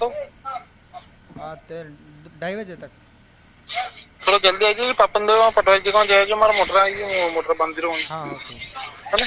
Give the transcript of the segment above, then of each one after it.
तो। ते 2:30 बजे तक। थोड़ा जल्दी आ जाइए, पापन देव पटवारी जी को जाएगी, हमारा मोटर आई, मोटर बंद हाँ रहो हाँ ठीक है। है ना।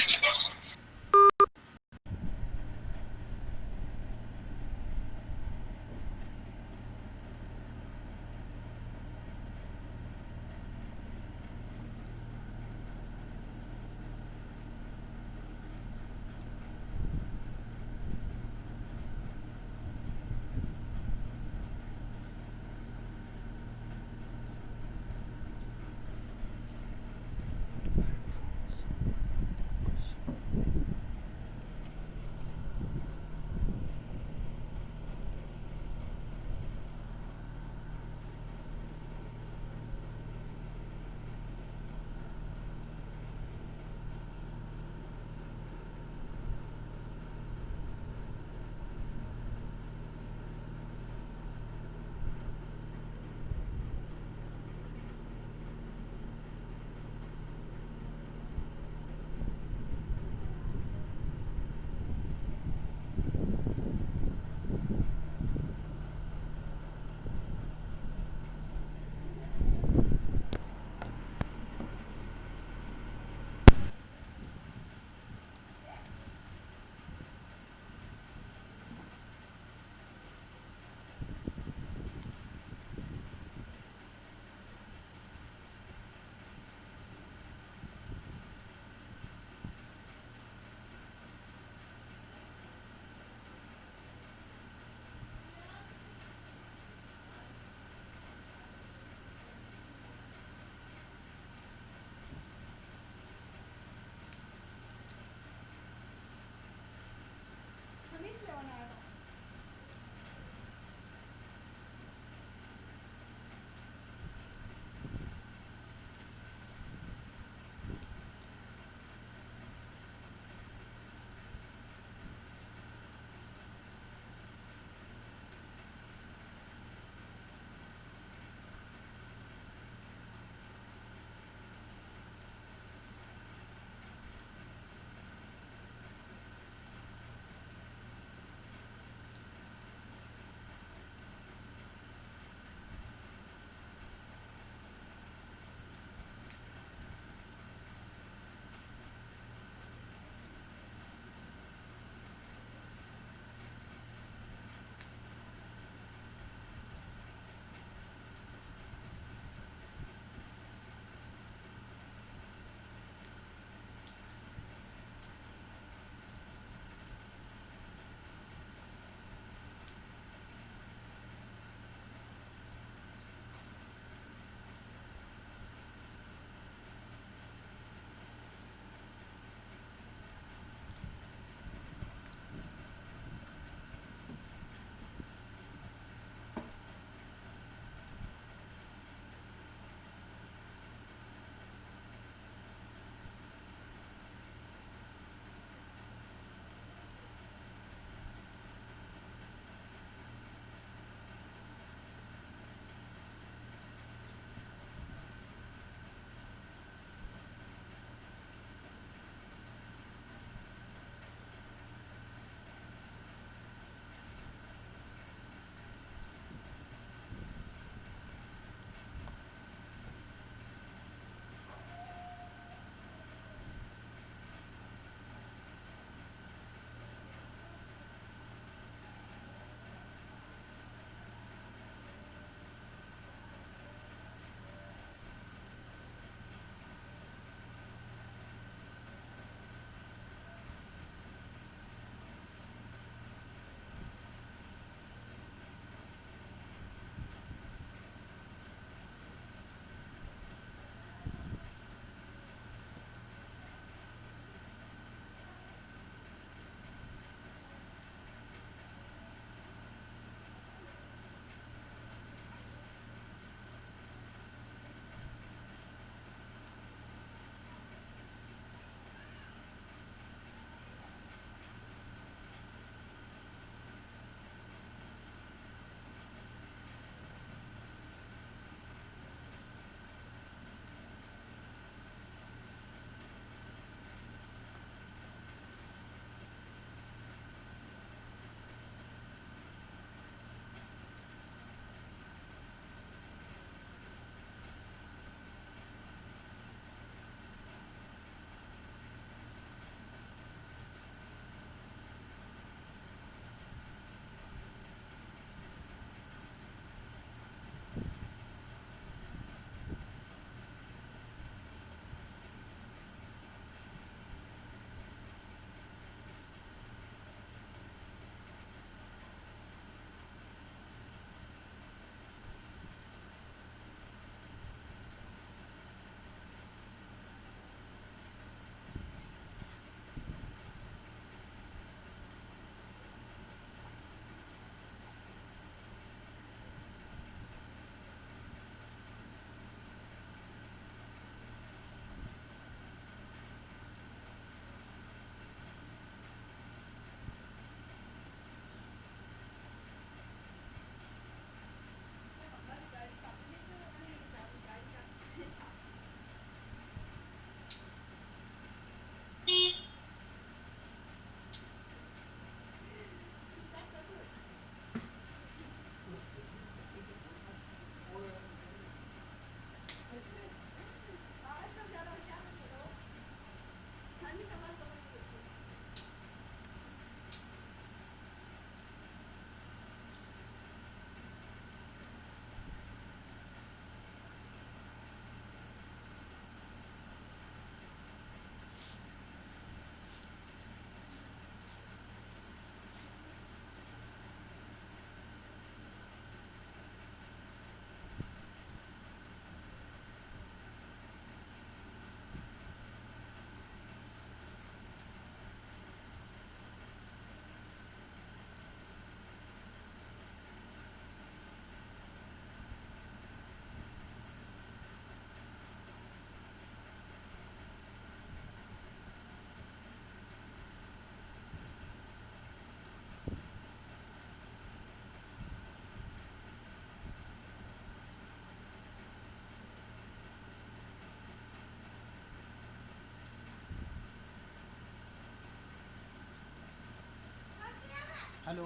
हेलो।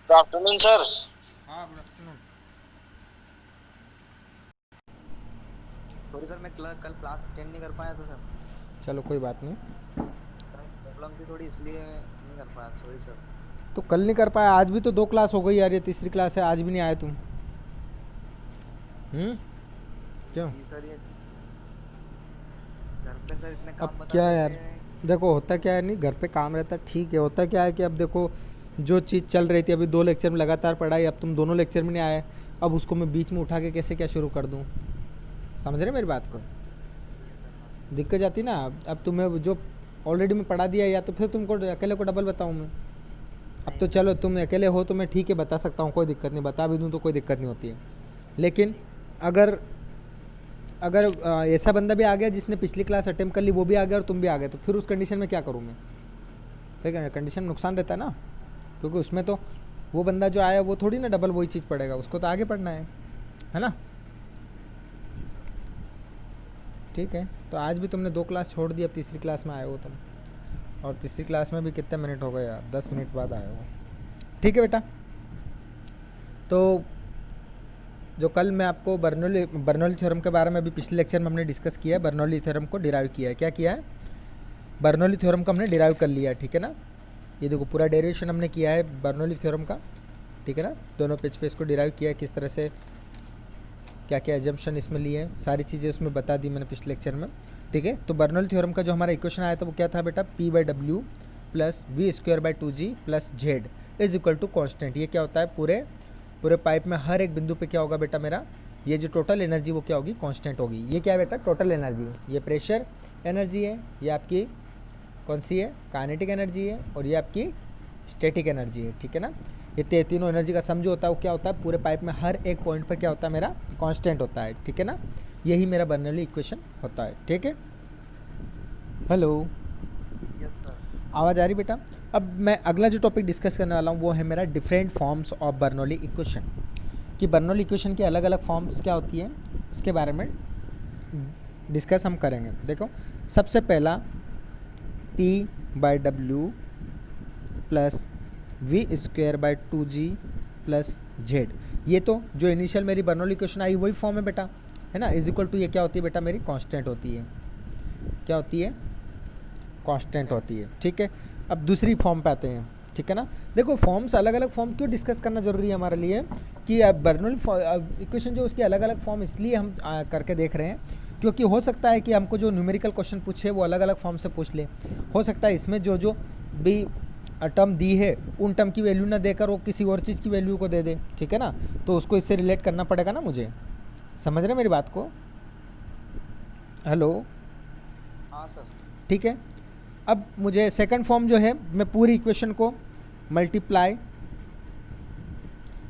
Good afternoon sir. हाँ, गुड आफ्टरनून। सॉरी सर, मैं कल क्लास अटेंड नहीं कर पाया था सर। चलो कोई बात नहीं। सर प्रॉब्लम थी थोड़ी, इसलिए नहीं कर पाया, सॉरी सर। तो कल नहीं कर पाया, आज भी तो 2 क्लास हो गई यार, ये तीसरी क्लास है, आज भी नहीं आए तुम। क्यों? जी सर, ये घर पे सर इतने अब काम बता क्या देते यार, हैं। देखो होता क्या है, नहीं घर पे काम रहता ठीक है, होता क्या है कि अब देखो जो चीज़ चल रही थी अभी 2 लेक्चर में लगातार पढ़ाई, अब तुम दोनों लेक्चर में नहीं आए, अब उसको मैं बीच में उठा के कैसे क्या शुरू कर दूँ? समझ रहे मेरी बात को? ठीक है सर, हाँ। दिक्कत जाती ना। अब तुम्हें जो ऑलरेडी मैं पढ़ा दिया, या तो फिर तुमको अकेले को डबल बताऊँ मैं? अब नहीं तो सर, चलो तुम अकेले हो तो मैं ठीक है बता सकता हूँ, कोई दिक्कत नहीं, बता भी दूँ तो कोई दिक्कत नहीं होती है। लेकिन ठीक है सर। अगर अगर ऐसा बंदा भी आ गया जिसने पिछली क्लास अटेम्प्ट कर ली, वो भी आ गया और तुम भी आ गए, तो फिर उस कंडीशन में क्या करूँ मैं? ठीक है, कंडीशन में नुकसान रहता है ना, क्योंकि उसमें तो वो बंदा जो आया वो थोड़ी ना डबल वही चीज़ पढ़ेगा, उसको तो आगे पढ़ना है ना? जी सर। ठीक है, तो आज भी तुमने 2 क्लास छोड़ दी, अब तीसरी क्लास में आए हो तुम, और तीसरी क्लास में भी कितने मिनट हो गए यार, 10 मिनट बाद आए हो। ठीक है बेटा, तो जो कल मैं आपको बर्नौली थ्योरम के बारे में अभी पिछले लेक्चर में हमने डिस्कस किया है, बर्नौली थ्योरम को डिराइव किया है। क्या किया है? बर्नौली थ्योरम को हमने डिराइव कर लिया है, ठीक है ना? ये देखो पूरा डेरिवेशन हमने किया है बर्नौली थ्योरम का, ठीक है ना? दोनों पेज पे इसको डिराइव किया है, किस तरह से क्या क्या एजम्पशन इसमें लिए हैं, सारी चीज़ें उसमें बता दी मैंने पिछले लेक्चर में, ठीक है? तो बर्नौली थ्योरम का जो हमारा इक्वेशन आया था वो क्या था बेटा? P/W plus V²/2G plus Z is equal to constant. ये क्या होता है? पूरे पाइप में हर एक बिंदु पे क्या होगा बेटा मेरा? ये जो टोटल एनर्जी वो क्या होगी? कांस्टेंट होगी। ये क्या है बेटा? Total energy. ये प्रेशर एनर्जी है, ये आपकी कौन सी है? काइनेटिक एनर्जी है, और ये आपकी स्टैटिक एनर्जी है, ठीक है ना? ये तीनों एनर्जी का सम जो होता है वो क्या होता है? पूरे पाइप में हर एक पॉइंट पर क्या होता है मेरा? कांस्टेंट होता है, ठीक है ना? यही मेरा बर्नौली इक्वेशन होता है, ठीक है? Hello, yes sir. आवाज़ आ रही बेटा? अब मैं अगला जो टॉपिक डिस्कस करने वाला हूँ वो है मेरा different forms of Bernoulli equation, कि बर्नौली इक्वेशन की अलग अलग फॉर्म्स क्या होती है, इसके बारे में डिस्कस हम करेंगे। देखो, सबसे पहला P/W plus V²/2G plus Z, ये तो जो इनिशियल मेरी बर्नौली इक्वेशन आई वही फॉर्म है बेटा, है ना? इज इक्वल टू ये क्या होती है बेटा? मेरी कांस्टेंट होती है। क्या होती है? कांस्टेंट होती है, ठीक है? अब दूसरी फॉर्म पे आते हैं, ठीक है ना? देखो फॉर्म्स, अलग अलग फॉर्म क्यों डिस्कस करना ज़रूरी है हमारे लिए, कि बर्नौली इक्वेशन जो उसकी अलग अलग फॉर्म इसलिए हम करके देख रहे हैं, क्योंकि हो सकता है कि हमको जो न्यूमेरिकल क्वेश्चन पूछे वो अलग अलग फॉर्म से पूछ ले। हो सकता है इसमें जो जो भी टर्म दी है उन टर्म की वैल्यू ना देकर वो किसी और चीज़ की वैल्यू को दे दे, ठीक है ना? तो उसको इससे रिलेट करना पड़ेगा ना मुझे। समझ रहे मेरी बात को? हेलो, हाँ सर। ठीक है? अब मुझे सेकंड फॉर्म जो है, मैं पूरी इक्वेशन को मल्टीप्लाई,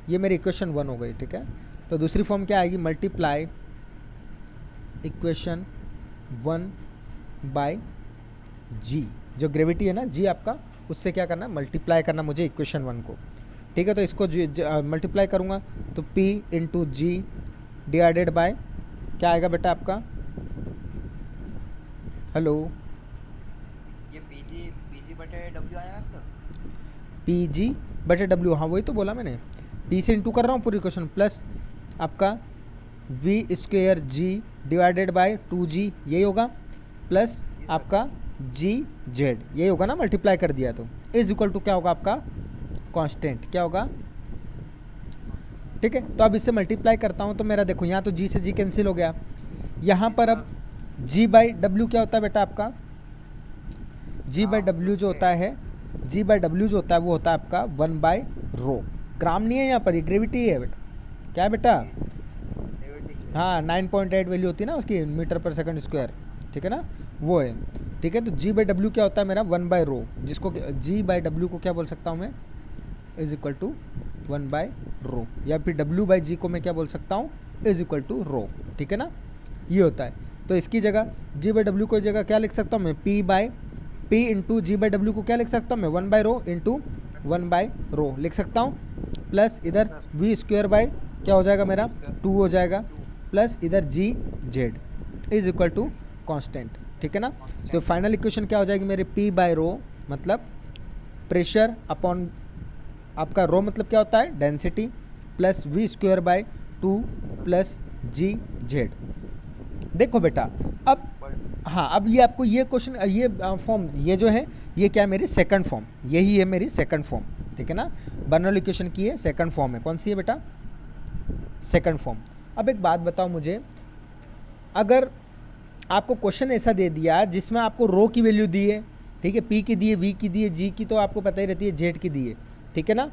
ये मेरी इक्वेशन 1 हो गई, ठीक है? तो दूसरी फॉर्म क्या आएगी? मल्टीप्लाई इक्वेशन 1 बाय जी, जो ग्रेविटी है ना जी आपका, उससे क्या करना है? मल्टीप्लाई करना मुझे इक्वेशन 1 को, ठीक है? तो इसको मल्टीप्लाई करूँगा तो P into G divided by क्या आएगा बेटा आपका? हेलो, ये PG/W आया है सर। P/W, हाँ वही तो बोला मैंने, P से इंटू कर रहा हूँ पूरी क्वेश्चन, प्लस आपका V² डिवाइडेड बाय 2G, यही होगा, प्लस जी सर। आपका GZ, यही होगा ना? मल्टीप्लाई कर दिया तो इज इक्वल टू क्या होगा आपका? कांस्टेंट। क्या होगा? ठीक है, तो अब इससे मल्टीप्लाई करता हूँ तो मेरा देखो यहाँ तो G से G कैंसिल हो गया, यहाँ जी पर सर। अब G/W क्या होता है बेटा आपका? G/W जो होता है, G/W जो होता है वो होता है आपका 1/ρ। ग्राम नहीं है यहाँ पर, ये ग्रेविटी है बेटा। क्या है बेटा? हाँ, 9.8 वैल्यू होती है ना उसकी, मीटर पर सेकंड स्क्वायर, ठीक है ना? वो है, ठीक है? तो G/W क्या होता है मेरा? 1/ρ, जिसको G/W को क्या बोल सकता हूँ मैं? इज इक्वल टू 1/ρ, या फिर W/G को मैं क्या बोल सकता हूँ? इज इक्वल टू ρ, ठीक है ना? ये होता है। तो इसकी जगह G/W को जगह क्या लिख सकता हूँ मैं? P इंटू G/W को क्या लिख सकता हूँ मैं? 1/ρ इंटू 1/ρ लिख सकता हूँ, प्लस इधर V² बाय क्या हो जाएगा मेरा? 2 हो जाएगा, प्लस इधर GZ is equal to constant, ठीक है ना? तो फाइनल इक्वेशन क्या हो जाएगी मेरे? P/ρ मतलब प्रेशर अपॉन आपका रो मतलब क्या होता है density plus V square by 2 plus G Z. देखो बेटा अब हाँ अब ये आपको ये क्वेश्चन ये फॉर्म ये जो है ये क्या है मेरी सेकंड फॉर्म, यही है मेरी सेकंड फॉर्म, ठीक है ना। बर्नौली इक्वेशन की है सेकंड फॉर्म है, कौन सी है बेटा सेकंड फॉर्म। अब एक बात बताओ मुझे, अगर आपको क्वेश्चन ऐसा दे दिया जिसमें आपको रो की वैल्यू दी है, ठीक है, पी की दी है, वी की दी है, जी की तो आपको पता ही रहती है, जेड की दी है, ठीक है ना,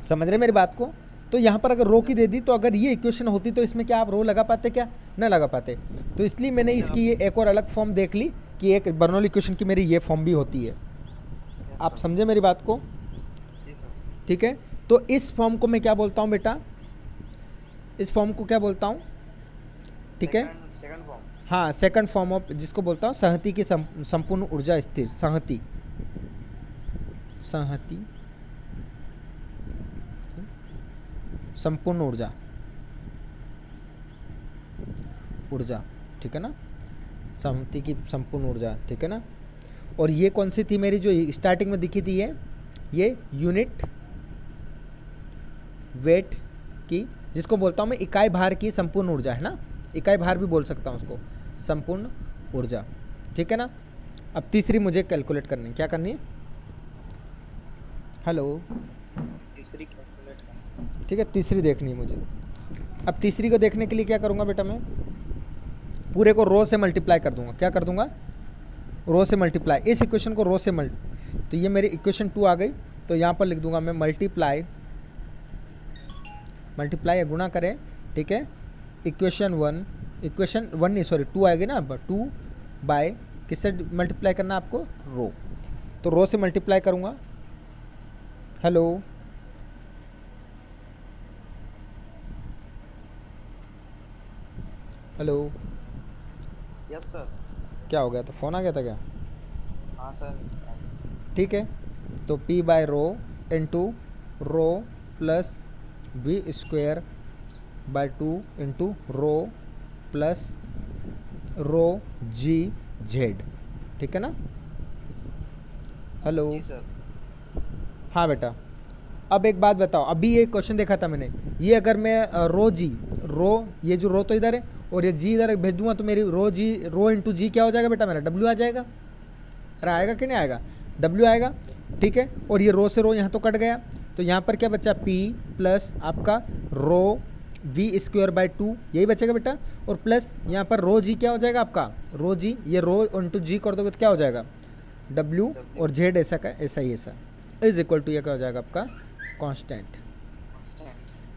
समझ रहे मेरी बात को। तो यहाँ पर अगर रो की दे दी तो अगर ये इक्वेशन होती तो इसमें क्या आप रो लगा पाते, क्या ना लगा पाते। तो इसलिए मैंने इसकी ये एक और अलग फॉर्म देख ली कि एक बर्नौली इक्वेशन की मेरी ये फॉर्म भी होती है। आप समझे मेरी बात को, जी सर। ठीक है। तो इस फॉर्म को मैं क्या बोलता हूँ बेटा, इस फॉर्म को क्या बोलता हूँ, ठीक है, सेकंड फॉर्म। हाँ सेकंड फॉर्म ऑफ, जिसको बोलता हूँ संहति की संपूर्ण ऊर्जा स्थिर, संहति संहति संपूर्ण ऊर्जा ऊर्जा, ठीक है ना, संहति की संपूर्ण ऊर्जा, ठीक है ना। और ये कौन सी थी मेरी जो स्टार्टिंग में दिखी थी, ये यूनिट वेट की, जिसको बोलता हूँ मैं इकाई भार की संपूर्ण ऊर्जा, है ना, इकाई भार भी बोल सकता हूँ उसको, संपूर्ण ऊर्जा, ठीक है ना। अब तीसरी मुझे कैलकुलेट करनी, क्या करनी है, हेलो, तीसरी कैलकुलेट करनी। ठीक है, तीसरी देखनी है मुझे। अब तीसरी को देखने के लिए क्या करूँगा बेटा, मैं पूरे को रो से मल्टीप्लाई कर दूंगा, क्या कर दूंगा, रो से मल्टीप्लाई, इस इक्वेशन को रो से तो ये मेरी इक्वेशन 2 आ गई, तो यहाँ पर लिख दूंगा मैं मल्टीप्लाई या गुणा करें, ठीक है, इक्वेशन 1 नहीं सॉरी 2 आएगी ना, 2 बाय किससे मल्टीप्लाई करना आपको, रो, तो रो से मल्टीप्लाई करूँगा। Hello, hello, yes sir. क्या हो गया, तो फ़ोन आ गया था क्या, हाँ सर। ठीक है। तो P by rho into rho plus V square by 2 into rho plus rho G Z, ठीक है ना। हेलो, जी सर। हाँ बेटा, अब एक बात बताओ, अभी ये क्वेश्चन देखा था मैंने, ये अगर मैं रो ये जो रो तो इधर है और ये जी इधर भेज दूंगा तो मेरी रो इंटू जी क्या हो जाएगा बेटा, मेरा डब्ल्यू आ जाएगा, अरे आएगा कि नहीं आएगा, डब्ल्यू आएगा, ठीक है। और ये रो से रो यहाँ तो कट गया, तो यहाँ पर क्या बचा, पी प्लस आपका रो वी स्क्वायर बाय 2 यही बचेगा बेटा, और प्लस यहाँ पर रो जी क्या हो जाएगा आपका, रो जी, ये रो इंटू जी कर दोगे तो क्या हो जाएगा, डब्ल्यू, और जेड ऐसा का ऐसा ही ऐसा इज इक्वल टू ये क्या हो जाएगा आपका कांस्टेंट।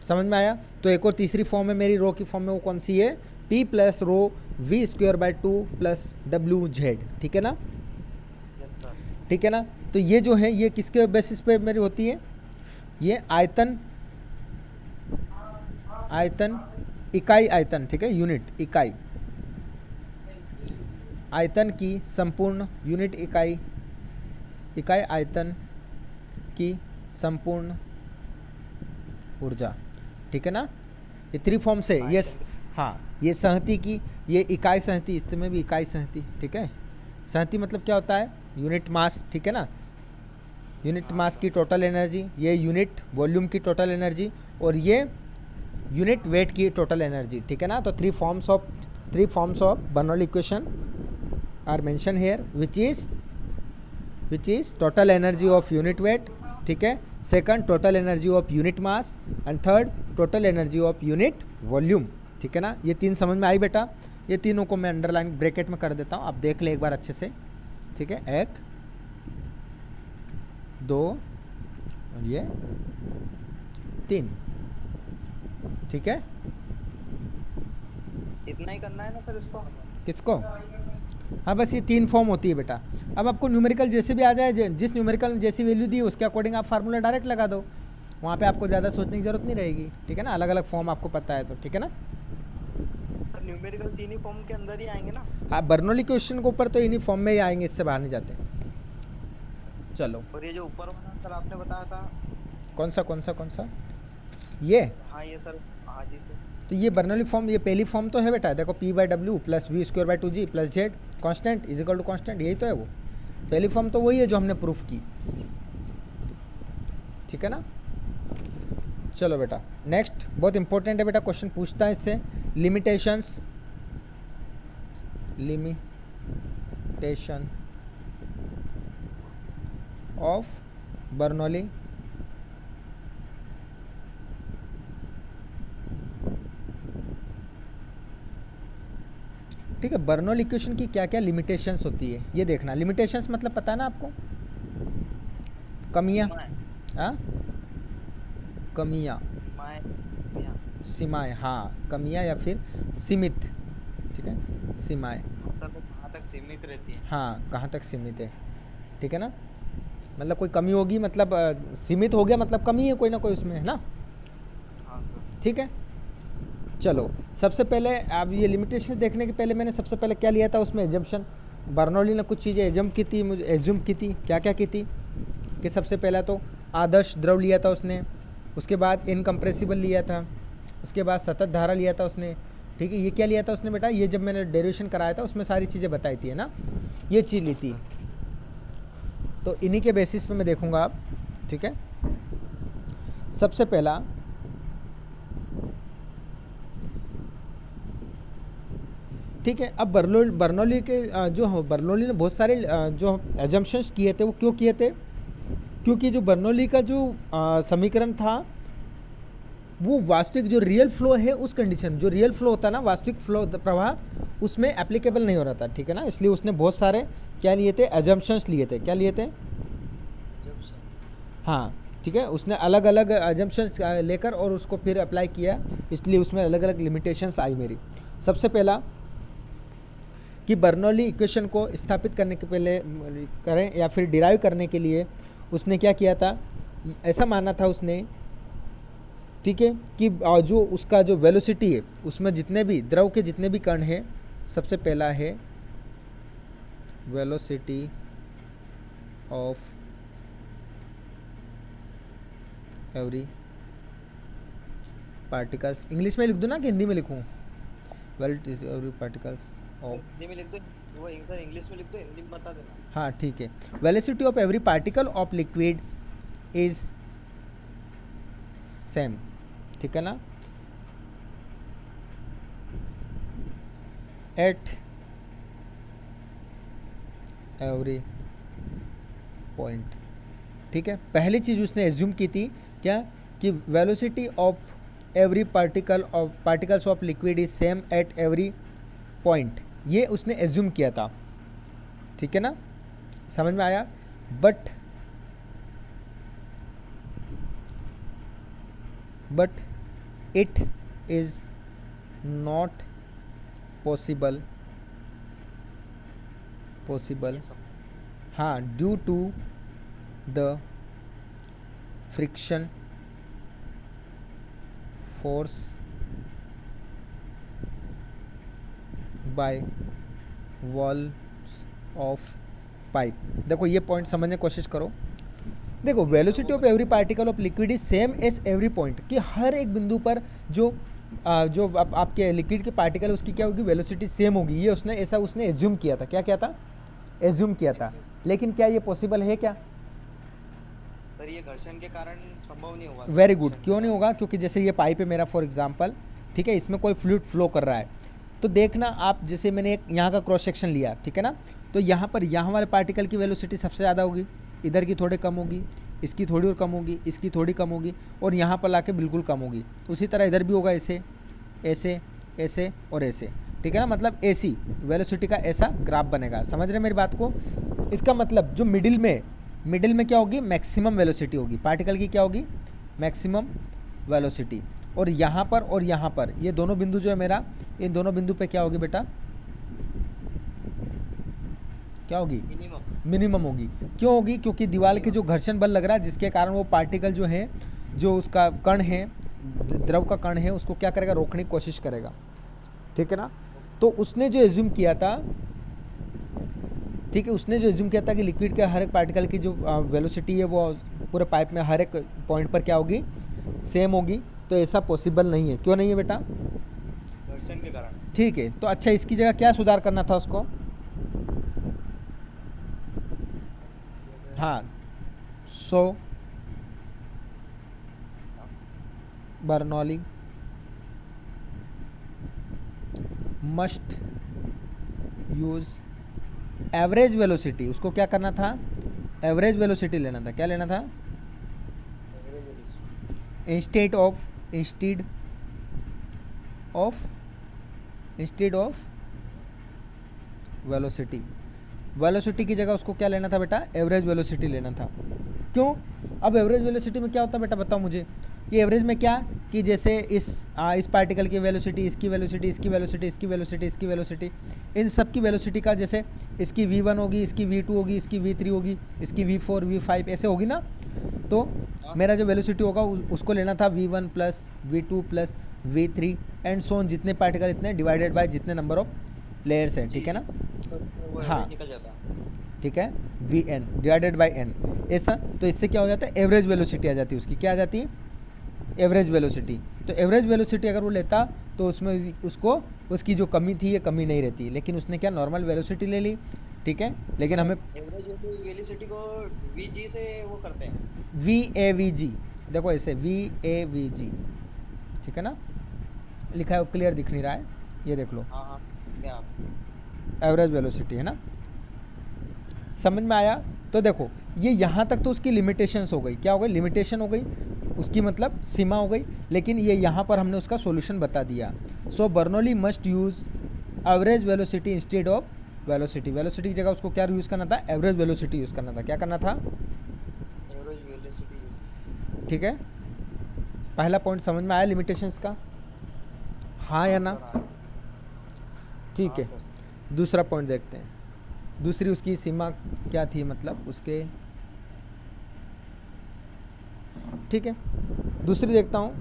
समझ में आया। तो एक और तीसरी फॉर्म है मेरी रो की फॉर्म में, वो कौन सी है, P plus rho V square by 2 plus W Z, ठीक है ना, यस सर। ठीक है ना। तो ये जो है ये किसके बेसिस पे मेरी होती है, ये आयतन इकाई आयतन, ठीक है, यूनिट इकाई आयतन की संपूर्ण यूनिट इकाई आयतन की संपूर्ण ऊर्जा, ठीक है ना। ये 3 फॉर्म से, ये हाँ, ये संहति की, ये इकाई संहति, इसमें भी इकाई संहति, ठीक है। संहति मतलब क्या होता है, यूनिट मास, ठीक है ना, यूनिट मास की टोटल एनर्जी, ये यूनिट वॉल्यूम की टोटल एनर्जी, और ये यूनिट वेट की टोटल एनर्जी, ठीक है ना। तो 3 forms of Bernoulli equation are mention here, which is total energy of unit weight, ठीक है, second total energy of unit mass, and third total energy of unit volume, ठीक है ना। ये 3 समझ में आई बेटा, ये तीनों को मैं अंडरलाइन ब्रैकेट में कर देता हूँ, आप देख ले एक बार अच्छे से, ठीक है, 1 2 और ये 3, ठीक है। इतना ही करना है ना सर इसको, किसको, हाँ बस ये 3 फॉर्म होती है बेटा। अब आपको न्यूमेरिकल जैसे भी आ जाए, जिस न्यूमेरिकल में जैसी वैल्यू दी उसके अकॉर्डिंग आप फार्मूला डायरेक्ट लगा दो, वहाँ पे आपको ज़्यादा सोचने की ज़रूरत नहीं रहेगी, ठीक है ना, अलग अलग फॉर्म आपको पता है तो, ठीक है ना। सर न्यूमेरिकल 3 ही फॉर्म के अंदर ही आएंगे ना। आप बर्नौली क्वेश्चन के ऊपर तो इन्हीं फॉर्म में ही आएंगे, इससे बाहर नहीं जाते। चलो, और ये जो ऊपर वाला आंसर आपने बताया था, कौन सा ये, हाँ ये सर, हाँ जी सर। तो ये बर्नौली फॉर्म, ये पहली फॉर्म तो है बेटा, देखो P by W plus V square by 2G plus Z constant is equal to constant, यही तो है वो, पहली फॉर्म तो वही है जो हमने प्रूफ की, ठीक है ना। चलो बेटा नेक्स्ट, बहुत इंपॉर्टेंट है बेटा, क्वेश्चन पूछता है इससे, लिमिटेशंस, लिमिटेशन ऑफ बर्नौली ठीक है। बर्नौली इक्वेशन की क्या क्या लिमिटेशंस होती है ये देखना। लिमिटेशंस मतलब पता है ना आपको, कमियां, हाँ कमियां, सीमाएं, हाँ कमियां या फिर सीमित, ठीक है सीमाएं, सर वो कहाँ तक सीमित रहती है? हाँ कहाँ तक सीमित है, ठीक है ना। मतलब कोई कमी होगी मतलब सीमित हो गया मतलब कमी है कोई ना कोई उसमें, है ना। हाँ सर। ठीक है चलो, सबसे पहले अब ये लिमिटेशन देखने के पहले मैंने सबसे पहले क्या लिया था उसमें, एजम्पशन। बर्नौली ने कुछ चीज़ें एजम की थी, मुझे एज्यूम की थी, क्या क्या की थी कि सबसे पहला तो आदर्श द्रव लिया था उसने, उसके बाद इनकम्प्रेसिबल लिया था, उसके बाद सतत धारा लिया था उसने, ठीक है। ये क्या लिया था उसने बेटा, ये जब मैंने डेरिवेशन कराया था उसमें सारी चीज़ें बताई थी, है ना, ये चीज़ ली थी। तो इन्हीं के बेसिस पे मैं देखूंगा अब, ठीक है। सबसे पहला ठीक है, अब बर्नौली के जो बर्नौली ने बहुत सारे जो एजम्पशंस किए थे वो क्यों किए थे, क्योंकि जो बर्नौली का जो समीकरण था वो वास्तविक जो रियल फ्लो है उस कंडीशन, जो रियल फ्लो होता है ना, वास्तविक फ्लो प्रवाह, उसमें एप्लीकेबल नहीं हो रहा था, ठीक है ना। इसलिए उसने बहुत सारे क्या लिए थे, एजम्पशंस लिए थे। क्या लिए थे, हाँ ठीक है, उसने अलग अलग एजम्पशंस लेकर और उसको फिर अप्लाई किया, इसलिए उसमें अलग अलग लिमिटेशंस आई मेरी। सबसे पहला कि बर्नौली इक्वेशन को स्थापित करने के पहले करें या फिर डिराइव करने के लिए उसने क्या किया था, ऐसा माना था उसने, ठीक है, कि जो उसका जो वेलोसिटी है उसमें जितने भी द्रव के जितने भी कण हैं, सबसे पहला है velocity of every particles, English में लिख दूँ ना कि हिंदी में लिखूँ, velocity every particles of, Hindi में लिख दो, वो सर इंग्लिश में लिख दो, हिंदी में बता देना। हाँ ठीक है, velocity of every particle of liquid is same, ठीक है ना, एट एवरी पॉइंट, ठीक है। पहली चीज़ उसने एज्यूम की थी क्या, कि velocity of every particles of liquid is same at every point, ये उसने एज्यूम किया था, ठीक है ना, समझ में आया। But it is not possible, हाँ, due to the friction force by walls of pipe. देखो ये पॉइंट समझने की कोशिश करो। देखो velocity of every particle of liquid is same as every point, कि हर एक बिंदु पर जो आपके लिक्विड के पार्टिकल उसकी क्या होगी, वेलोसिटी सेम होगी। ये उसने ऐसा उसने एज्यूम किया था, क्या था, एज्यूम किया था। लेकिन क्या ये पॉसिबल है क्या? सर ये घर्षण के कारण संभव नहीं होगा। वेरी गुड, क्यों नहीं होगा? क्योंकि जैसे ये पाइप है मेरा फॉर एग्जांपल, ठीक है, इसमें कोई फ्लूइड फ्लो कर रहा है, तो देखना आप, जैसे मैंने एक यहाँ का क्रॉस सेक्शन लिया, ठीक है ना, तो यहाँ पर यहाँ वाले पार्टिकल की वेलोसिटी सबसे ज़्यादा होगी, इधर की थोड़ी कम होगी, इसकी थोड़ी और कम होगी, इसकी थोड़ी कम होगी, और यहाँ पर लाके बिल्कुल कम होगी। उसी तरह इधर भी होगा, ऐसे ऐसे ऐसे और ऐसे, ठीक है ना, मतलब ऐसी वेलोसिटी का ऐसा ग्राफ बनेगा। समझ रहे मेरी बात को? इसका मतलब जो मिडिल में क्या होगी, मैक्सिमम वेलोसिटी होगी पार्टिकल की, क्या होगी, मैक्सिमम वेलोसिटी। और यहाँ पर ये दोनों बिंदु जो है मेरा, इन दोनों बिंदु पे क्या होगी बेटा, क्या होगी, मिनिमम होगी। क्यों होगी? क्योंकि दीवार के जो घर्षण बल लग रहा है, जिसके कारण वो पार्टिकल जो है, जो उसका कण है, द्रव का कण है, उसको क्या करेगा, रोकने की कोशिश करेगा, ठीक है ना। तो उसने जो एज्यूम किया था, ठीक है, उसने जो एज्यूम किया था कि लिक्विड के हर एक पार्टिकल की जो वेलोसिटी है वो पूरे पाइप में हर एक पॉइंट पर क्या होगी, सेम होगी। तो ऐसा पॉसिबल नहीं है। क्यों नहीं है बेटा? घर्षण के कारण। ठीक है, तो अच्छा, इसकी जगह क्या सुधार करना था उसको? हाँ, so Bernoulli must use average velocity. उसको क्या करना था? एवरेज वेलोसिटी लेना था। क्या लेना था? Average velocity. Instead of velocity. Velocity की जगह उसको क्या लेना था बेटा? एवरेज वेलोसिटी लेना था। क्यों? अब एवरेज वेलोसिटी में क्या होता है बेटा, बताओ मुझे। कि एवरेज में क्या, कि जैसे इस पार्टिकल की वेलोसिटी, इसकी वेलोसिटी, इसकी वेलोसिटी, इसकी वेलोसिटी, इसकी वेलोसिटी, इन सब की वेलोसिटी का, जैसे इसकी v1 होगी, इसकी v2 होगी, इसकी v3 होगी, इसकी v4 v5 ऐसे होगी ना। तो मेरा जो वेलोसिटी होगा उसको लेना था v1 plus v2 plus v3 and सोन, जितने पार्टिकल इतने डिवाइडेड बाय जितने नंबर ऑफ लेयर्स हैं, ठीक है ना। वो हाँ। एवरेज निकल जाता है। ठीक है, V N divided by N ऐसा। तो इससे क्या हो जाता है? एवरेज वेलोसिटी आ जाती है उसकी। क्या आ जाती है? Average velocity. तो एवरेज वेलोसिटी अगर वो लेता तो उसमें उसको उसकी जो कमी थी ये कमी नहीं रहती, लेकिन उसने क्या नॉर्मल वेलोसिटी ले ली, ठीक है। लेकिन हमें एवरेज वेलोसिटी को वीजी से वो करते हैं। वी ए वी जी, देखो ऐसे वी ए वी जी, ठीक है ना, लिखा है, क्लियर दिख नहीं रहा है, ये देख लो, हाँ हाँ, क्या एवरेज वेलोसिटी है ना। समझ में आया? तो देखो ये यहाँ तक तो उसकी लिमिटेशंस हो गई। क्या हो गई? लिमिटेशन हो गई उसकी, मतलब सीमा हो गई। लेकिन ये यहाँ पर हमने उसका सॉल्यूशन बता दिया। So Bernoulli must use average velocity instead of velocity. Velocity की जगह उसको क्या यूज़ करना था? एवरेज वेलोसिटी यूज़ करना था। क्या करना था? Average velocity. ठीक है, पहला पॉइंट समझ में आया लिमिटेशंस का? हाँ या ना? ठीक है, दूसरा पॉइंट देखते हैं। दूसरी उसकी सीमा क्या थी, मतलब उसके, ठीक है, दूसरी देखता हूँ।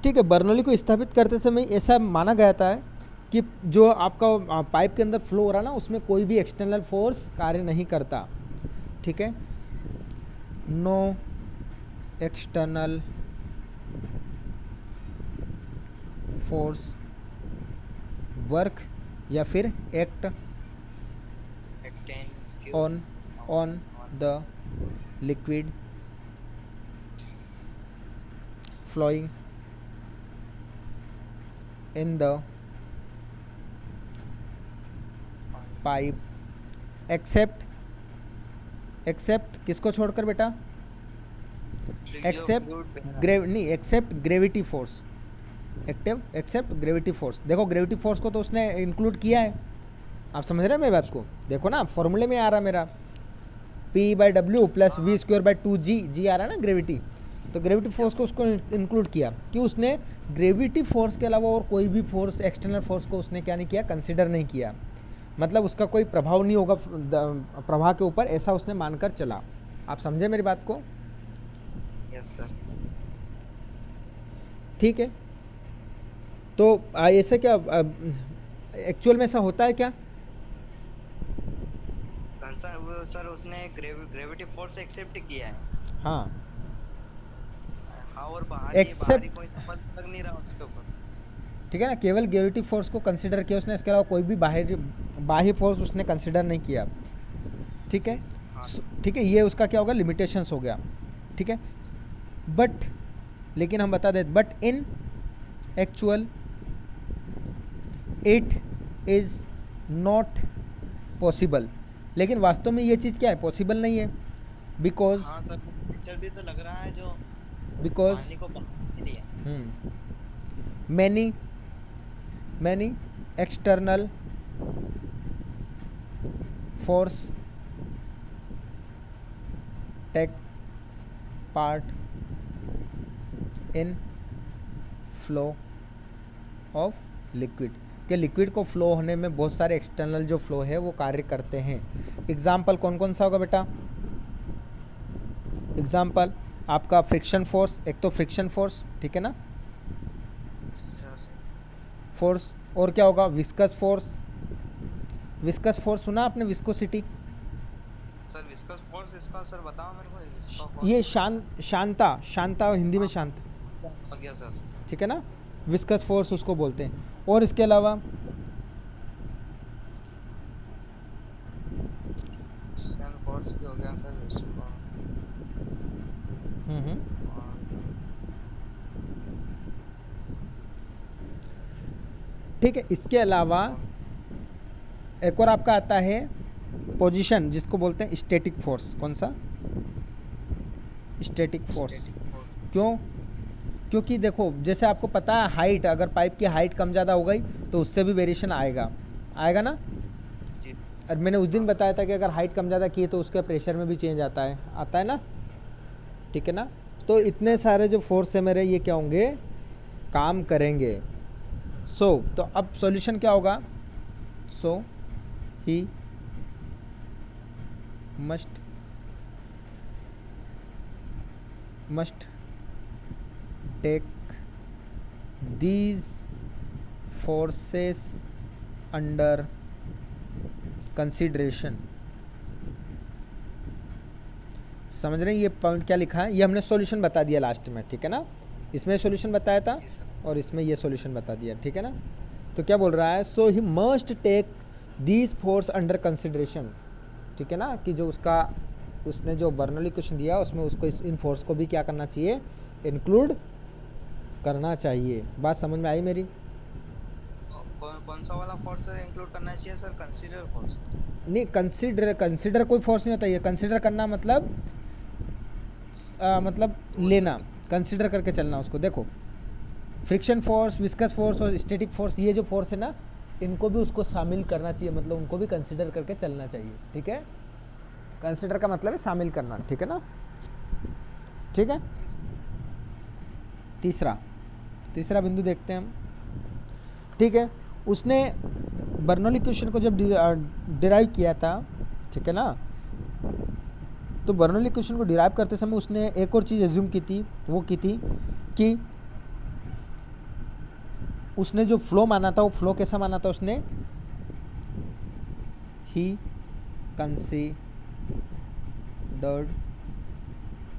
ठीक है, बर्नौली को स्थापित करते समय ऐसा माना गया था कि जो आपका पाइप के अंदर फ्लो हो रहा ना, उसमें कोई भी एक्सटर्नल फोर्स कार्य नहीं करता। ठीक है, नो एक्सटर्नल फोर्स वर्क या फिर act on the liquid flowing in the pipe except किसको छोड़कर बेटा? Except gravity force. Except gravity force. देखो ग्रेविटी फोर्स को तो उसने इंक्लूड किया है। आप समझ रहे हैं मेरी बात को? देखो ना, फॉर्मूले में आ रहा मेरा P/W प्लस v²/2g, जी आ रहा है ना ग्रेविटी। तो ग्रेविटी फोर्स को उसको इंक्लूड किया कि उसने ग्रेविटी फोर्स के अलावा और कोई भी फोर्स, एक्सटर्नल फोर्स को उसने क्या नहीं किया? कंसिडर नहीं किया। मतलब उसका कोई प्रभाव नहीं होगा प्रवाह के ऊपर, ऐसा उसने मानकर चला। आप समझे मेरी बात को? Yes sir. ठीक है, तो ऐसे क्या एक्चुअल में ऐसा होता है क्या? सर उसने ग्रेविटी फोर्स एक्सेप्ट किया है। हाँ, और बाहरी कोई संबंध लग नहीं रहा उसके ऊपर। ठीक है ना, केवल ग्रेविटी फोर्स को कंसिडर किया उसने, इसके अलावा कोई भी बाह्य फोर्स उसने कंसिडर नहीं किया। ठीक है, ठीक है, ये उसका क्या होगा? लिमिटेशंस हो गया। ठीक है, बट लेकिन हम बता दें, but in actual it is not possible. लेकिन वास्तव में ये चीज़ क्या है? पॉसिबल नहीं है। बिकॉज हाँ सर, पिक्चर भी तो लग रहा है जो बिकॉज पानी को बाहर दिया। Many external force takes part in flow of liquid. कि लिक्विड को फ्लो होने में बहुत सारे एक्सटर्नल जो फ्लो है वो कार्य करते हैं। एग्जाम्पल कौन कौन सा होगा बेटा? एग्जाम्पल आपका फ्रिक्शन फोर्स, एक तो फ्रिक्शन फोर्स, ठीक है ना, फोर्स। और क्या होगा? Viscous force. विस्कस फोर्स सुना आपने? विस्कोसिटी। सर विस्कस फोर्स इसका सर बताओ मेरे को इसका। ये शांता हिंदी में शांत, हो गया सर। ठीक है ना, विस्कस फोर्स उसको बोलते हैं। और इसके अलावा फोर्स हम्म। और ठीक है, इसके अलावा एक और आपका आता है पोजीशन, जिसको बोलते हैं स्टैटिक फोर्स। कौन सा? Static force. Static force. क्यों? क्योंकि देखो, जैसे आपको पता है हाइट, अगर पाइप की हाइट कम ज़्यादा हो गई तो उससे भी वेरिएशन आएगा, आएगा ना। जी। और मैंने उस दिन हाँ सर। बताया था कि अगर हाइट कम ज़्यादा की तो उसके प्रेशर में भी चेंज आता है ना, ठीक है ना। तो यस इतने सर। सारे जो फोर्स है मेरे, ये क्या होंगे, काम करेंगे। तो अब सॉल्यूशन क्या होगा? He must take these forces under consideration. समझ रहे हैं ये पॉइंट क्या लिखा है? ये हमने सॉल्यूशन बता दिया लास्ट में, ठीक है ना। इसमें सॉल्यूशन बताया था जी सर। और इसमें ये सॉल्यूशन बता दिया, ठीक है ना। तो क्या बोल रहा है? So he must take these force under consideration, ठीक है ना, कि जो उसने जो बर्नौली क्वेश्चन दिया उसमें उसको इन फोर्स को भी क्या करना चाहिए, इंक्लूड करना चाहिए। बात समझ में आई मेरी? कौन सा वाला फोर्स इंक्लूड करना चाहिए सर? Consider force? नहीं, कंसिडर कोई फोर्स नहीं होता। ये कंसिडर करना मतलब मतलब लेना, कंसिडर करके चलना उसको। देखो, फ्रिक्शन फोर्स, विस्कस फोर्स और स्टैटिक फोर्स, ये जो फोर्स है ना, इनको भी उसको शामिल करना चाहिए, मतलब उनको भी कंसिडर करके चलना चाहिए, ठीक है। कंसिडर का मतलब है शामिल करना, ठीक है ना, ठीक है। तीसरा बिंदु देखते हैं हम, ठीक है। उसने बर्नौली क्वेश्चन को जब डिराइव किया था, ठीक है ना, तो बर्नौली क्वेश्चन को डिराइव करते समय उसने एक और चीज़ एज्यूम की थी, वो की थी कि उसने जो फ्लो माना था, वो फ्लो कैसा माना था उसने? ही कंसीडर्ड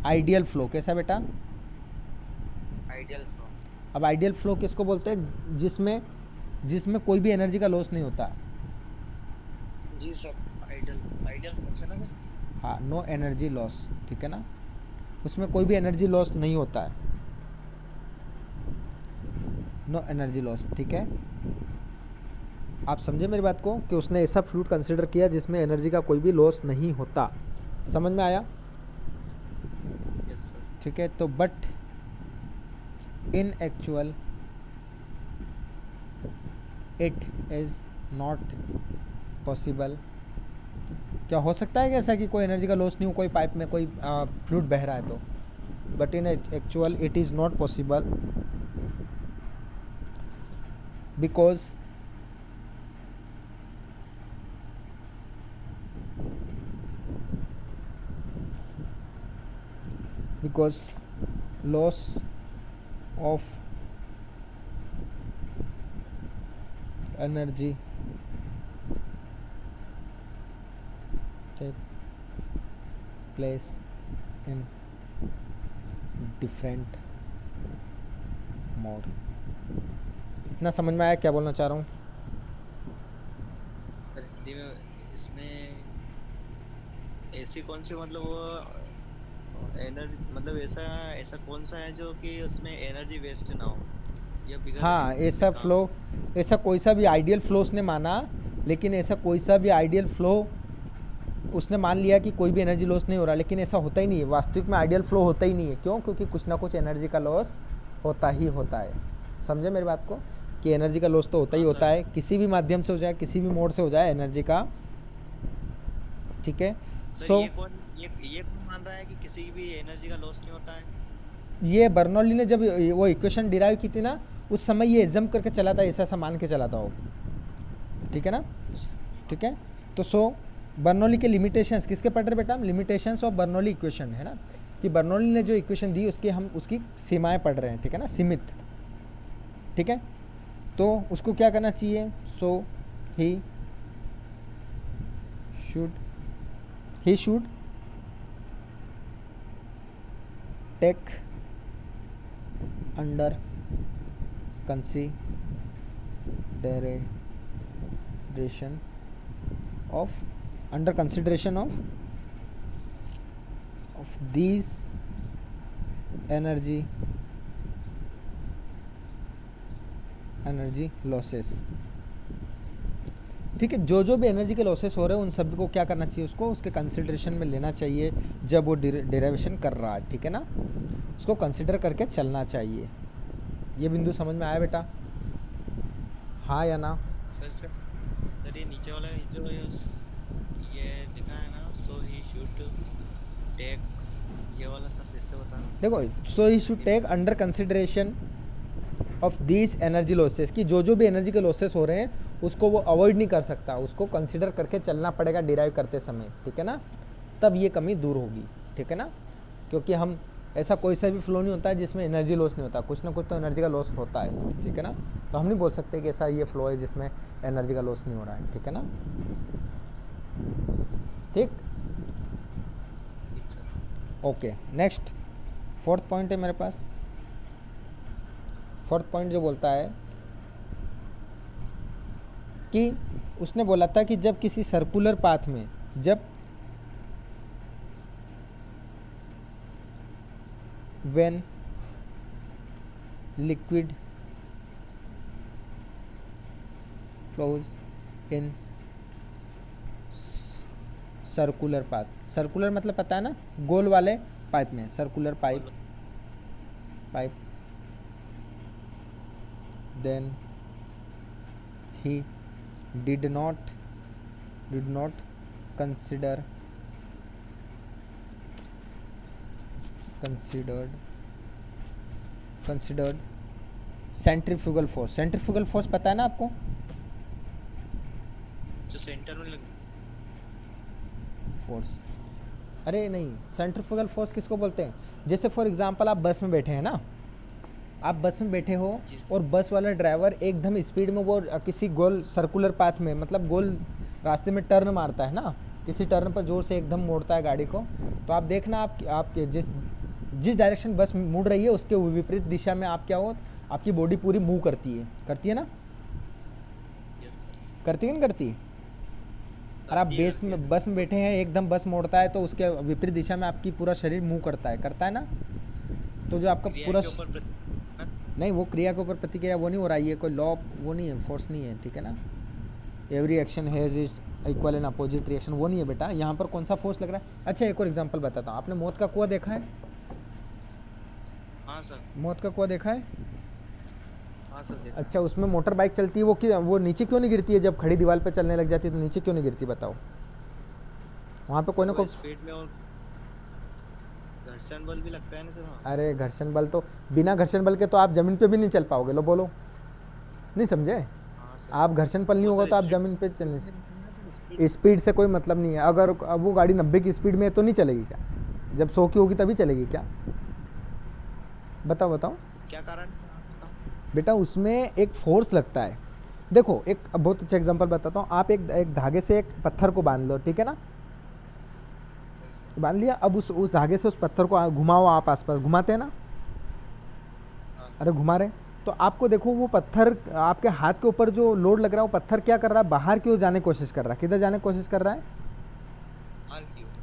आइडियल फ्लो। कैसा बेटा? Ideal flow. अब आइडियल फ्लो किसको बोलते हैं? जिसमें कोई भी एनर्जी का लॉस नहीं होता। जी सर। आइडियल फोर्स है ना सर? हाँ, नो एनर्जी लॉस, ठीक है ना, उसमें कोई भी एनर्जी लॉस नहीं होता है, नो एनर्जी लॉस, ठीक है। आप समझे मेरी बात को, कि उसने ऐसा फ्लूइड कंसीडर किया जिसमें एनर्जी का कोई भी लॉस नहीं होता। समझ में आया? Yes sir. ठीक है। तो but in actual it is not possible. क्या हो सकता है कि ऐसा कि कोई एनर्जी का लॉस नहीं हो, कोई पाइप में कोई फ्लूइड बह रहा है तो? But in actual it is not possible because loss of energy take place in different mode। इतना समझ में आया क्या बोलना चाह रहा हूँ? सर हिंदी में इसमें ऐसी कौन सी मतलब वो एनर्जी, मतलब ऐसा कौन सा है जो कि उसमें एनर्जी वेस्ट ना हो या बिगड़ हाँ, ऐसा फ्लो, ऐसा कोई सा भी आइडियल फ्लो उसने माना, लेकिन ऐसा कोई सा भी आइडियल फ्लो उसने मान लिया कि कोई भी एनर्जी लॉस नहीं हो रहा, लेकिन ऐसा होता ही नहीं है। वास्तविक में आइडियल फ्लो होता ही नहीं है। क्यों? क्योंकि कुछ ना कुछ एनर्जी का लॉस होता ही होता है। समझे मेरी बात को, कि एनर्जी का लॉस तो होता ही होता है, किसी भी माध्यम से हो जाए, किसी भी मोड से हो जाए एनर्जी का, ठीक है। ये कौन मान रहा है कि किसी भी एनर्जी का लॉस नहीं होता है? ये बर्नौली ने जब वो इक्वेशन डिराइव की थी ना, उस समय ये एग्जाम करके चला था, ऐसा मान के चला था वो, ठीक है ना, ठीक है। तो बर्नौली के लिमिटेशंस किसके पढ़ रहे बेटा? हम लिमिटेशंस ऑफ बर्नौली इक्वेशन, है ना, कि बर्नौली ने जो इक्वेशन दी उसकी सीमाएं पढ़ रहे हैं, ठीक है ना, सीमित, ठीक है। तो उसको क्या करना चाहिए? He should take under consideration of these energy losses. ठीक है, जो जो भी एनर्जी के लॉसेस हो रहे हैं उन सभी को क्या करना चाहिए, उसको उसके कंसिडरेशन में लेना चाहिए जब वो डेरिवेशन कर रहा है। ठीक है ना, उसको कंसिडर करके चलना चाहिए। ये बिंदु समझ में आया बेटा, हाँ या ना? सर ये नीचे वाला जो ये लिखा है ना, सो ही शुड टेक, ये वाला सर फिर से बताना। देखो, so he should take under consideration of these energy losses, कि जो जो भी एनर्जी के लॉसेस हो रहे हैं उसको वो अवॉइड नहीं कर सकता, उसको कंसिडर करके चलना पड़ेगा डिराइव करते समय। ठीक है ना, तब ये कमी दूर होगी। ठीक है ना, क्योंकि हम ऐसा कोई सा भी फ्लो नहीं होता है जिसमें एनर्जी लॉस नहीं होता, कुछ ना कुछ तो एनर्जी का लॉस होता है। ठीक है ना, तो हम नहीं बोल सकते कि ऐसा ये फ्लो है जिसमें एनर्जी का लॉस नहीं हो रहा है। ठीक है ना, ठीक, ओके। नेक्स्ट 4th पॉइंट है मेरे पास। 4th पॉइंट जो बोलता है कि उसने बोला था कि जब किसी सर्कुलर पाथ में जब when liquid flows in circular path, circular मतलब पता है ना, गोल वाले पाइप में, circular pipe then he did not considered centrifugal force. Centrifugal force पता है ना आपको, जो सेंटर में फोर्स, अरे नहीं, सेंट्रीफ्यूगल फोर्स किसको बोलते हैं? जैसे फॉर एग्जांपल आप बस में बैठे हैं ना, आप बस में बैठे हो और बस वाला ड्राइवर एकदम स्पीड में वो किसी गोल सर्कुलर पाथ में, मतलब गोल रास्ते में टर्न मारता है ना, किसी टर्न पर जोर से एकदम मोड़ता है गाड़ी को, तो आप देखना आपके जिस डायरेक्शन बस मुड़ रही है उसके विपरीत दिशा में आप क्या हो, आपकी बॉडी पूरी मूव करती है ना, करती है ना, करती है। और आप बस में बैठे हैं, एकदम बस मोड़ता है तो उसके विपरीत दिशा में आपकी पूरा शरीर मूव करता है ना, तो जो आपका पूरा नहीं, वो क्रिया के ऊपर प्रतिक्रिया वो नहीं हो रहा है, ये कोई लॉ वो नहीं है, फोर्स नहीं है। ठीक है ना, every action has its equal and opposite reaction, वो नहीं है बेटा। यहाँ पर कौन सा फोर्स लग रहा है? अच्छा, एक और एग्जांपल बताता हूँ। आपने मौत का कुआं देखा है? हाँ सर। मौत का कुआं देखा है? हाँ सर देखा। अच्छा, उसमें मोटर बाइक चलती है, वो नीचे क्यों नहीं गिरती है? जब खड़ी दीवार पे चलने लग जाती है तो नीचे क्यों नहीं गिरती, बताओ? वहाँ पे कोई ना कोई स्पीड में और घर्षण बल भी लगता है ना सर? अरे घर्षण बल तो, बिना घर्षण बल के तो आप जमीन पे भी नहीं चल पाओगे। लो बोलो, नहीं समझे? आप घर्षण बल नहीं होगा तो आप जमीन पे चलने, स्पीड से कोई मतलब नहीं है। अगर अब वो गाड़ी 90 की स्पीड में है तो नहीं चलेगी क्या? जब 100 की होगी तभी चलेगी क्या? बताओ क्या कारण बेटा, उसमें एक फोर्स लगता है। देखो, एक बहुत अच्छा एग्जांपल बताता हूँ। आप एक धागे से एक पत्थर को बांध लो, ठीक है ना, बांध लिया। अब उस धागे से उस पत्थर को घुमाओ, आप आसपास घुमाते हैं ना, अरे घुमा रहे, तो आपको देखो वो पत्थर आपके हाथ के ऊपर जो लोड लग रहा है, वो पत्थर क्या कर रहा है, बाहर की ओर जाने की कोशिश कर रहा है। किधर जाने की कोशिश कर रहा है?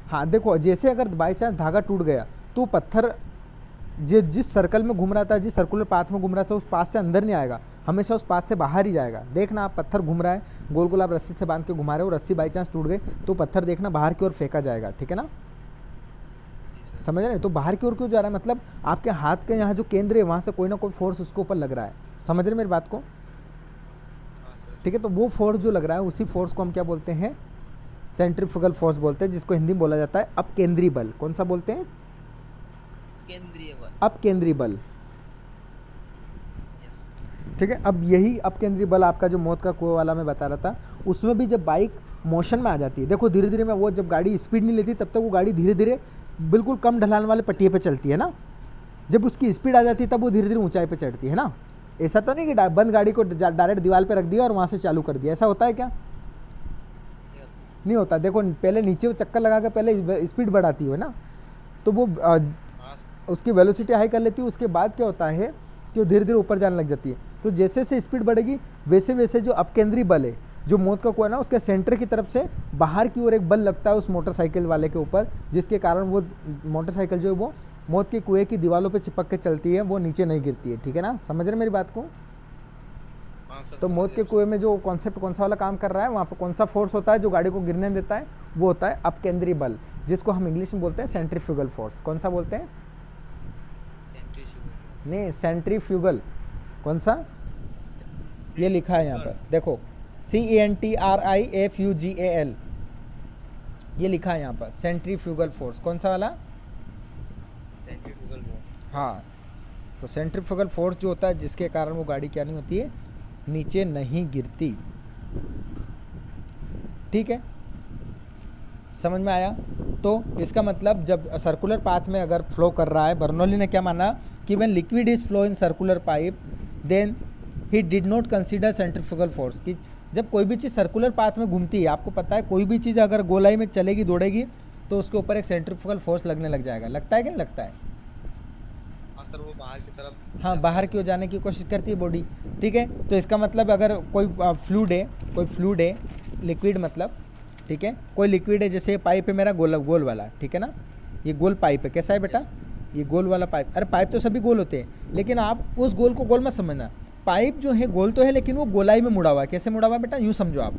हाँ, देखो, जैसे अगर बाई चांस धागा टूट गया तो पत्थर जिस सर्कल में घूम रहा था, जिस सर्कुलर पाथ में घूम रहा था, उस पाथ से अंदर नहीं आएगा, हमेशा उस पाथ से बाहर ही जाएगा। देखना, आप पत्थर घूम रहा है, गोल गोल आप रस्सी से बांध के घुमा रहे हो, रस्सी बाई चांस टूट गई तो पत्थर देखना बाहर की ओर फेंका जाएगा। ठीक है ना, समझ रहे हैं? तो बाहर की ओर क्यों जा रहा है? मतलब आपके हाथ के यहाँ जो केंद्र है वहाँ से कोई ना कोई फोर्स उसके ऊपर लग रहा है। समझ रहे मेरी बात को? ठीक है, तो वो फोर्स जो लग रहा है, उसी फोर्स को हम क्या बोलते हैं? सेंट्रीफ्यूगल फोर्स बोलते हैं, जिसको हिंदी में बोला जाता है अपकेंद्री बल। कौन सा बोलते हैं? केंद्रीय बल। अपकेंद्री बल। ठीक है, अब यही अपकेंद्री बल आपका जो मौत का कुआं वाला मैं बता रहा था, उसमें भी जब बाइक मोशन में आ जाती है, देखो धीरे धीरे में, वो जब गाड़ी स्पीड नहीं लेती तब तक वो गाड़ी धीरे धीरे बिल्कुल कम ढलान वाले पट्टिए पे चलती है ना। जब उसकी स्पीड आ जाती है तब वो धीरे धीरे ऊंचाई पे चढ़ती है ना। ऐसा तो नहीं कि बंद गाड़ी को डायरेक्ट दीवार पे रख दिया और वहाँ से चालू कर दिया, ऐसा होता है क्या? नहीं होता। देखो, पहले नीचे वो चक्कर लगा के पहले स्पीड बढ़ाती है ना, तो वो उसकी वेलोसिटी हाई कर लेती है। उसके बाद क्या होता है कि वो धीरे धीरे ऊपर जाने लग जाती है। तो जैसे जैसे स्पीड बढ़ेगी वैसे वैसे जो अपकेंद्री बल है, जो मौत का कुआं है ना उसके सेंटर की तरफ से बाहर की ओर एक बल लगता है उस मोटरसाइकिल वाले के ऊपर, जिसके कारण वो मोटरसाइकिल जो है वो मौत के कुएं की दीवारों पे चिपक के चलती है, वो नीचे नहीं गिरती है। ठीक है ना, समझ रहे मेरी बात को? हाँ सर, तो मौत के कुएं में जो कॉन्सेप्ट कौन सा वाला काम कर रहा है, वहाँ पर कौन सा फोर्स होता है जो गाड़ी को गिरने देता है, वो होता है अपकेंद्री बल, जिसको हम इंग्लिश में बोलते हैं सेंट्रीफ्यूगल फोर्स। कौन सा बोलते हैं? नहीं, सेंट्रीफ्यूगल। कौन सा? ये लिखा है यहाँ पर देखो, CENTRIFUGAL, ये लिखा है यहाँ पर सेंट्रीफ्यूगल फोर्स। कौन सा वाला? Centrifugal force. हाँ, तो सेंट्रीफ्यूगल फोर्स जो होता है जिसके कारण वो गाड़ी क्या नहीं होती है, नीचे नहीं गिरती। ठीक है, समझ में आया? तो इसका मतलब जब सर्कुलर पाथ में अगर फ्लो कर रहा है, बर्नौली ने क्या माना कि when liquid is flow in circular pipe then he did not consider centrifugal force, कि जब कोई भी चीज़ सर्कुलर पाथ में घूमती है, आपको पता है कोई भी चीज़ अगर गोलाई में चलेगी दौड़ेगी तो उसके ऊपर एक सेंट्रीफ्यूगल फोर्स लगने लग जाएगा। लगता है कि नहीं लगता है? हाँ सर, वो बाहर की तरफ। हाँ, बाहर की ओर जाने की कोशिश करती है बॉडी। ठीक है, तो इसका मतलब अगर कोई फ्लूइड है, लिक्विड मतलब, ठीक है, कोई लिक्विड है, जैसे पाइप है मेरा गोल वाला, ठीक है ना, ये गोल पाइप है। कैसा है बेटा? ये गोल वाला पाइप। अरे पाइप तो सभी गोल होते हैं, लेकिन आप उस गोल को गोल मत समझना। पाइप जो है गोल तो है, लेकिन वो गोलाई में मुड़ा हुआ है। कैसे मुड़ा हुआ है बेटा? यूँ समझो आप,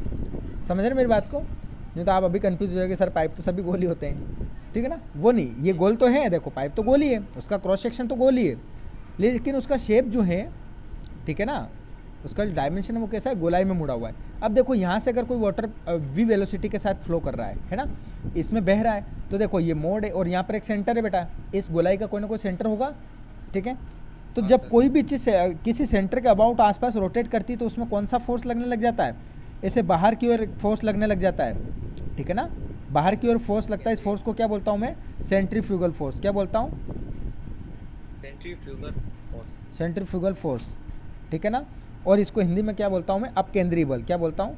समझ रहे मेरी बात को? नहीं तो आप अभी कंफ्यूज हो जाएंगे, सर पाइप तो सभी गोल ही होते हैं। ठीक है ना, वो नहीं, ये गोल तो है, देखो पाइप तो गोल ही है, उसका क्रॉस सेक्शन तो गोल ही है, लेकिन उसका शेप जो है, ठीक है ना, उसका जो डायमेंशन है वो कैसा है, गोलाई में मुड़ा हुआ है। अब देखो यहाँ से अगर कोई वाटर v वेलोसिटी के साथ फ्लो कर रहा है ना, इसमें बह रहा है, तो देखो ये मोड है और यहाँ पर एक सेंटर है बेटा, इस गोलाई का कोई ना कोई सेंटर होगा। ठीक है, तो जब कोई भी चीज़ किसी सेंटर के अबाउट आसपास रोटेट करती है तो उसमें कौन सा फोर्स लगने लग जाता है? ऐसे बाहर की ओर फोर्स लगने लग जाता है। ठीक है ना, बाहर की ओर फोर्स लगता है, इस फोर्स को क्या बोलता हूँ मैं? Centrifugal force. क्या बोलता हूँ? Centrifugal force. Centrifugal force. ठीक है ना, और इसको हिंदी में क्या बोलता हूँ मैं? अपकेंद्री बल। क्या बोलता हूँ?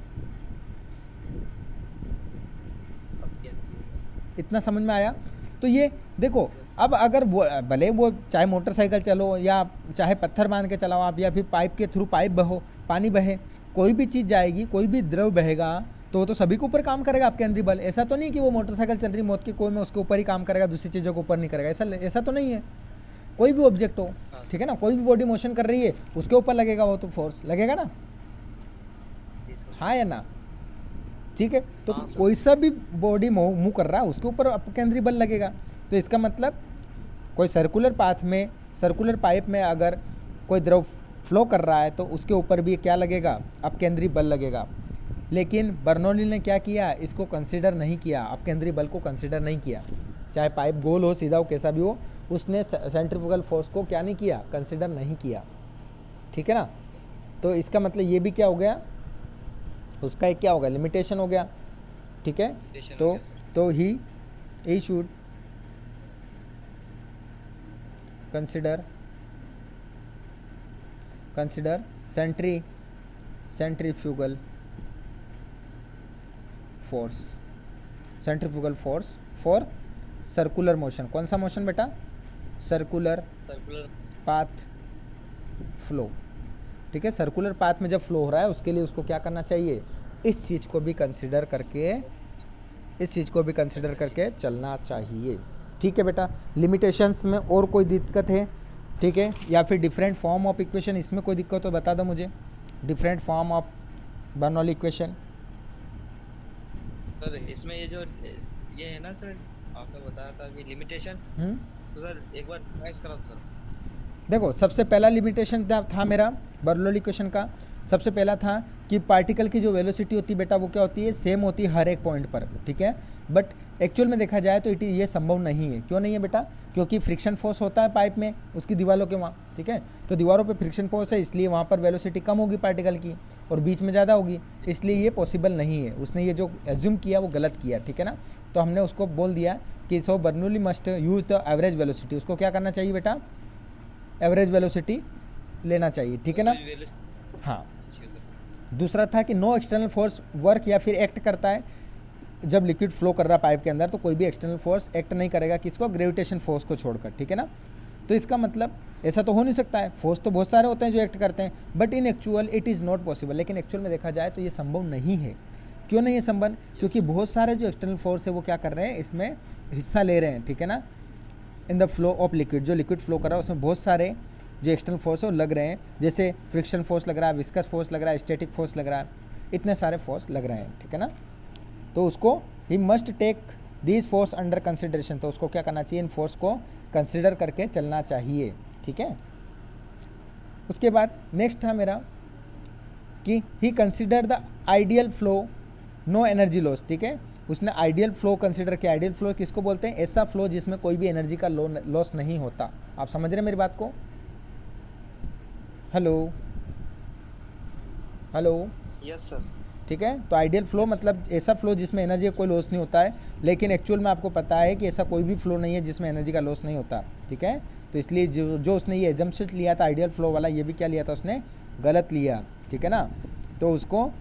इतना समझ में आया? तो ये देखो, अब अगर भले वो चाहे मोटरसाइकिल चलो या चाहे पत्थर बांध के चलाओ आप, या फिर पाइप के थ्रू पाइप बहो, पानी बहे, कोई भी चीज़ जाएगी, कोई भी द्रव बहेगा तो वो तो सभी के ऊपर काम करेगा अपकेंद्री बल। ऐसा तो नहीं कि वो मोटरसाइकिल चल रही मौत के कुएं में उसके ऊपर ही काम करेगा, दूसरी चीज़ों के ऊपर नहीं करेगा। ऐसा तो नहीं है। कोई भी ऑब्जेक्ट हो, ठीक है ना, कोई भी बॉडी मोशन कर रही है उसके ऊपर लगेगा वो तो फोर्स लगेगा ना, हाँ या ना? ठीक है, तो कोई सा भी बॉडी मूव कर रहा है उसके ऊपर अपकेंद्री बल लगेगा। तो इसका मतलब कोई सर्कुलर पाथ में, सर्कुलर पाइप में अगर कोई द्रव फ्लो कर रहा है तो उसके ऊपर भी क्या लगेगा? अपकेंद्री बल लगेगा। लेकिन बर्नौली ने क्या किया? इसको कंसीडर नहीं किया, अपकेंद्री बल को कंसीडर नहीं किया। चाहे पाइप गोल हो, सीधा हो, कैसा भी हो, उसने सेंट्रीफ्यूगल फोर्स को क्या नहीं किया? कंसीडर नहीं किया। ठीक है ना, तो इसका मतलब ये भी क्या हो गया? उसका एक क्या हो गया? लिमिटेशन हो गया। ठीक है, तो he should consider centrifugal force for circular motion. कौन सा मोशन बेटा? Circular path flow. ठीक है, सर्कुलर पाथ में जब फ्लो हो रहा है उसके लिए उसको क्या करना चाहिए? इस चीज़ को भी कंसिडर करके चलना चाहिए। ठीक है बेटा, लिमिटेशंस में और कोई दिक्कत है? ठीक है, या फिर डिफरेंट फॉर्म ऑफ इक्वेशन, इसमें कोई दिक्कत हो बता दो मुझे। Different form of Bernoulli equation. Sir इसमें ये है ना सर, आपने बताया था कि लिमिटेशन, तो सर एक बार रिवाइज करा दो सर। देखो, सबसे पहला लिमिटेशन था मेरा बर्नौली इक्वेशन का, सबसे पहला था कि पार्टिकल की जो वेलोसिटी होती है बेटा वो क्या होती है? सेम होती है हर एक पॉइंट पर। ठीक है, बट एक्चुअल में देखा जाए तो ये संभव नहीं है। क्यों नहीं है बेटा? क्योंकि फ्रिक्शन फोर्स होता है पाइप में, उसकी दीवारों के वहाँ। ठीक है, तो दीवारों पे फ्रिक्शन फोर्स है, इसलिए वहाँ पर वेलोसिटी कम होगी पार्टिकल की और बीच में ज़्यादा होगी, इसलिए ये पॉसिबल नहीं है। उसने ये जो एज्यूम किया वो गलत किया। ठीक है ना, तो हमने उसको बोल दिया कि so Bernoulli must use the average velocity. उसको क्या करना चाहिए बेटा? एवरेज वेलोसिटी लेना चाहिए। ठीक है ना, हाँ। दूसरा था कि नो एक्सटर्नल फोर्स वर्क या फिर एक्ट करता है जब लिक्विड फ्लो कर रहा है पाइप के अंदर, तो कोई भी एक्सटर्नल फोर्स एक्ट नहीं करेगा किसको? ग्रेविटेशन फोर्स को छोड़कर। ठीक है ना, तो इसका मतलब ऐसा तो हो नहीं सकता है, फोर्स तो बहुत सारे होते हैं जो एक्ट करते हैं, but in actual it is not possible. लेकिन एक्चुअल में देखा जाए तो ये संभव नहीं है। क्यों नहीं है संभव? क्योंकि बहुत सारे जो एक्सटर्नल फोर्स है वो क्या कर रहे हैं, इसमें हिस्सा ले रहे हैं, ठीक है ना, in the flow of liquid. जो लिक्विड फ्लो कर रहा है उसमें बहुत सारे जो एक्सटर्नल फोर्स है वो लग रहे हैं, जैसे फ्रिक्शन फोर्स लग रहा है, विस्कस फोर्स लग रहा है, स्टैटिक फोर्स लग रहा है, इतने सारे फोर्स लग रहे हैं, ठीक है ना। तो उसको he must take these force under consideration, तो उसको क्या करना चाहिए, इन फोर्स को कंसिडर करके चलना चाहिए, ठीक है। उसके बाद नेक्स्ट था मेरा कि he consider the ideal flow no energy loss, ठीक है। उसने आइडियल फ्लो कंसिडर किया। आइडियल फ्लो किसको बोलते हैं, ऐसा फ्लो जिसमें कोई भी एनर्जी का लॉस नहीं होता। आप समझ रहे हैं मेरी बात को? Hello hello, yes sir. ठीक है। तो आइडियल फ्लो मतलब ऐसा फ्लो जिसमें एनर्जी का कोई लॉस नहीं होता है, लेकिन एक्चुअल में आपको पता है कि ऐसा कोई भी फ्लो नहीं है जिसमें एनर्जी का लॉस नहीं होता, ठीक है। तो इसलिए जो उसने ये एजम्पशन लिया था आइडियल फ्लो वाला, ये भी क्या लिया था उसने, गलत लिया, ठीक है ना। तो उसको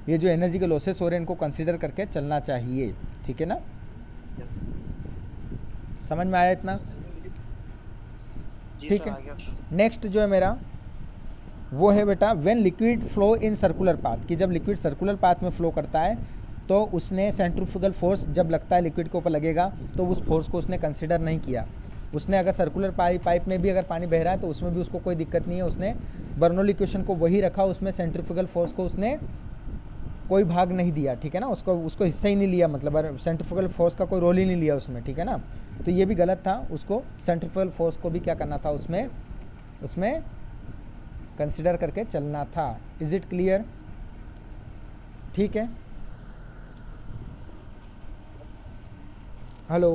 ये जो एनर्जी के लॉसेस हो रहे हैं इनको कंसिडर करके चलना चाहिए, ठीक है ना। समझ में आया इतना? ठीक है। नेक्स्ट जो है मेरा वो है बेटा when liquid flow in circular path, कि जब लिक्विड सर्कुलर पाथ में फ्लो करता है तो उसने सेंट्रीफ्यूगल फोर्स जब लगता है लिक्विड के ऊपर लगेगा तो उस फोर्स को उसने कंसिडर नहीं किया। उसने अगर सर्कुलर पाइप में भी अगर पानी बह रहा है तो उसमें भी उसको कोई दिक्कत नहीं है, उसने बर्नौली इक्वेशन को वही रखा, उसमें सेंट्रीफ्यूगल फोर्स को उसने कोई भाग नहीं दिया, ठीक है ना, उसको हिस्सा ही नहीं लिया, मतलब सेंट्रीफ्यूगल फोर्स का कोई रोल ही नहीं लिया उसमें, ठीक है ना। तो ये भी गलत था, उसको सेंट्रीफ्यूगल फोर्स को भी क्या करना था, उसमें कंसिडर करके चलना था। Is it clear? ठीक है। हेलो।